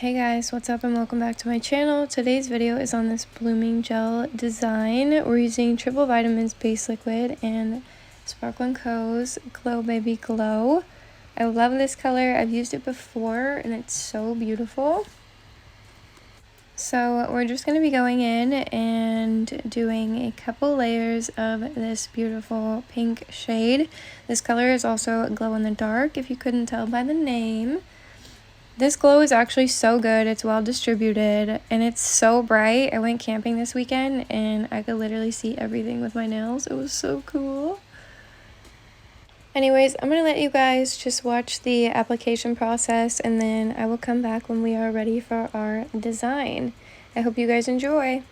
Hey guys, what's up and welcome back to my channel. Today's video is on this blooming gel design. We're using Triple Vitamins Base Liquid and Sparkle & Co.'s Glow Baby Glow. I love this color. I've used it before and it's so beautiful. So we're just going to be going in and doing a couple layers of this beautiful pink shade. This color is also glow in the dark, if you couldn't tell by the name. This glow is actually so good. It's well distributed and it's so bright. I went camping this weekend and I could literally see everything with my nails. It was so cool. Anyways, I'm going to let you guys just watch the application process and then I will come back when we are ready for our design. I hope you guys enjoy.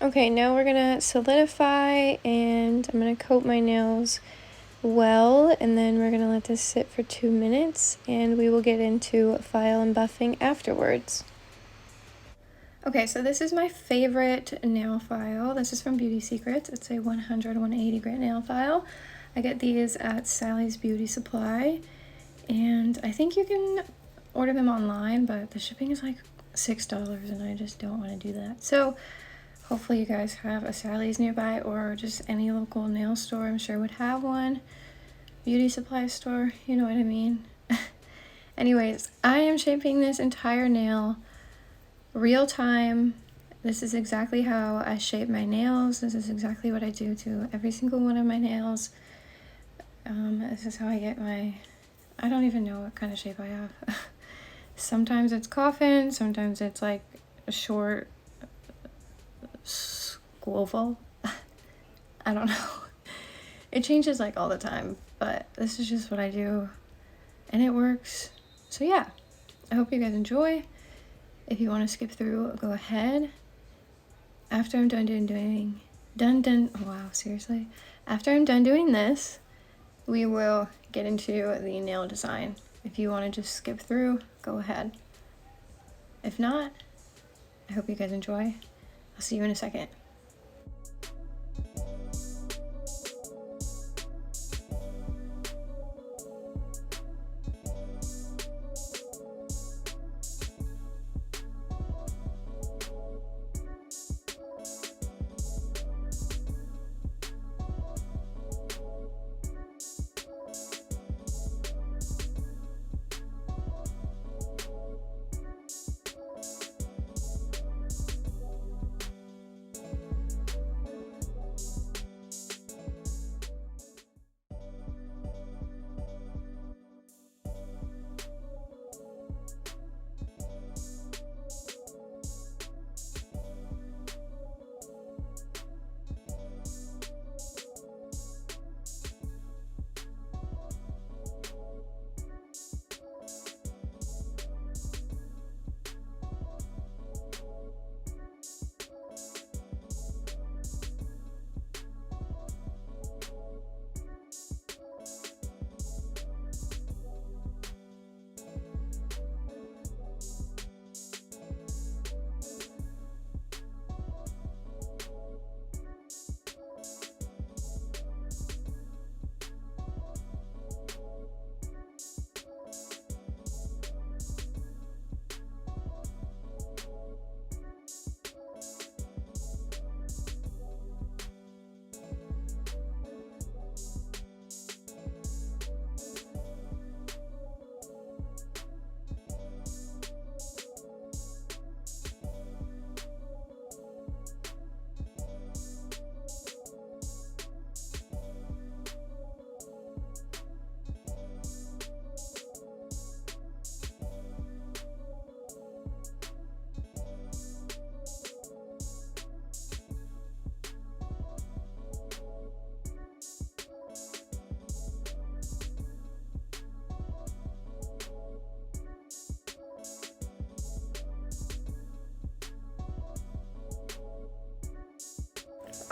Okay, now we're gonna solidify and I'm gonna coat my nails well and then we're gonna let this sit for 2 minutes and we will get into file and buffing afterwards. Okay, so this is my favorite nail file. This is from Beauty Secrets. It's a 180 grit nail file. I get these at Sally's Beauty Supply and I think you can order them online, but the shipping is like $6 and I just don't want to do that. So hopefully you guys have a Sally's nearby or just any local nail store I'm sure would have one. Beauty supply store, you know what I mean. Anyways, I am shaping this entire nail real time. This is exactly how I shape my nails. This is exactly what I do to every single one of my nails. This is how I get my, I don't even know what kind of shape I have. Sometimes it's coffin, sometimes it's like a short squoval. I don't know. It changes like all the time, but this is just what I do and it works. So yeah, I hope you guys enjoy. If you want to skip through, go ahead. After I'm done doing After I'm done doing this, we will get into the nail design. If you want to just skip through, go ahead. If not, I hope you guys enjoy. I'll see you in a second.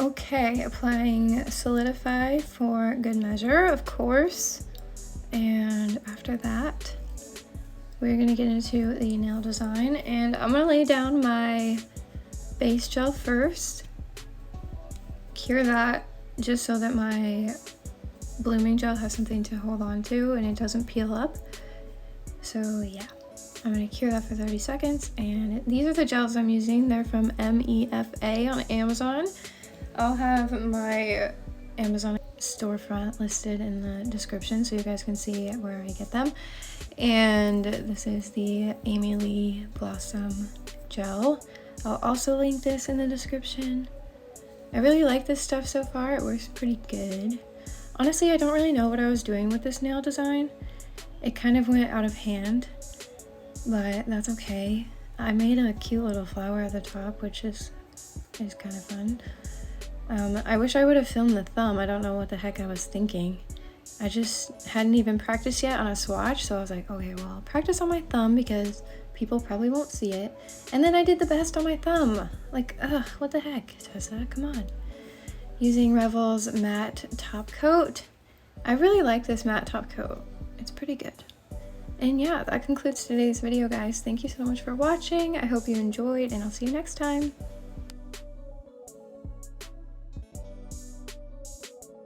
Okay, applying Solidify for good measure, of course. And after that, we're gonna get into the nail design, and I'm gonna lay down my base gel first, cure that just so that my blooming gel has something to hold on to and it doesn't peel up. So yeah, I'm gonna cure that for 30 seconds. And these are the gels I'm using. They're from MEFA on Amazon. I'll have my Amazon storefront listed in the description so you guys can see where I get them. And this is the Amy Lee Blossom Gel. I'll also link this in the description. I really like this stuff so far. It works pretty good. Honestly, I don't really know what I was doing with this nail design. It kind of went out of hand, but that's okay. I made a cute little flower at the top, which is kind of fun. I wish I would have filmed the thumb. I don't know what the heck I was thinking. I just hadn't even practiced yet on a swatch, so I was like, okay, well, I'll practice on my thumb because people probably won't see it. And then I did the best on my thumb. Like, ugh, what the heck, Tessa, come on. Using Revel's matte top coat. I really like this matte top coat. It's pretty good. And yeah, that concludes today's video, guys. Thank you so much for watching. I hope you enjoyed, and I'll see you next time.